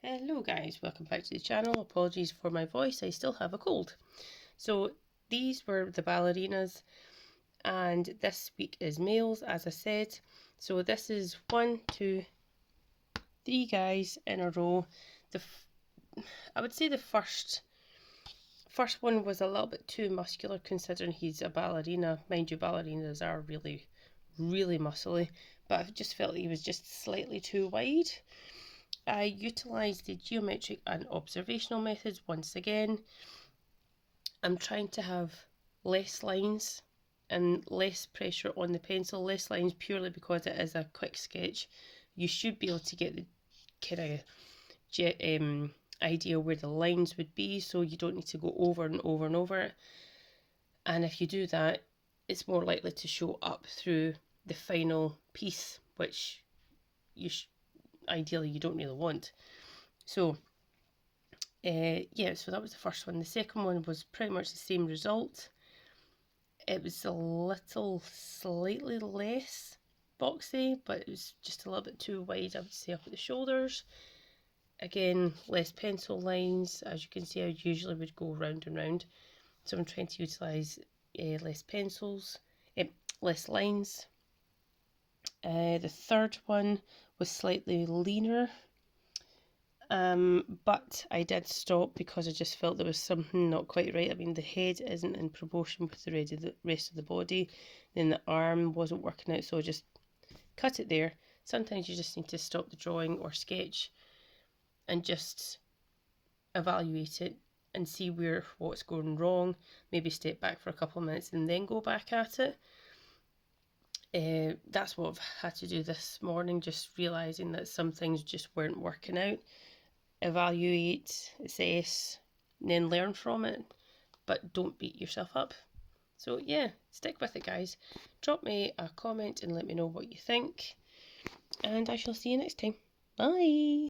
Hello guys, welcome back to the channel. Apologies for my voice, I still have a cold. So these were the ballerinas and this week is males, as I said. So this is 1, 2, 3 guys in a row. I would say the first one was a little bit too muscular considering he's a ballerina. Mind you, ballerinas are really muscly, but I just felt he was just slightly too wide. I utilised the geometric and observational methods once again. I'm trying to have less lines and less pressure on the pencil, less lines purely because it is a quick sketch. You should be able to get the kind of idea where the lines would be, so you don't need to go over and over and over it. And if you do that, it's more likely to show up through the final piece, which ideally you don't really want. So yeah, so that was the first one. The second one was pretty much the same result. It was a little slightly less boxy, but it was just a little bit too wide, I would say, up at the shoulders. Again, less pencil lines. As you can see, I usually would go round and round, so I'm trying to utilise less pencils, less lines. The third one was slightly leaner. But I did stop because I just felt there was something not quite right. I mean, the head isn't in proportion with the rest of the body, then the arm wasn't working out, so I just cut it there. Sometimes you just need to stop the drawing or sketch and just evaluate it and see what's going wrong. Maybe step back for a couple of minutes and then go back at it. That's what I've had to do this morning, just realising that some things just weren't working out. Evaluate, assess, and then learn from it, but don't beat yourself up. So yeah, stick with it guys. Drop me a comment and let me know what you think, and I shall see you next time. Bye.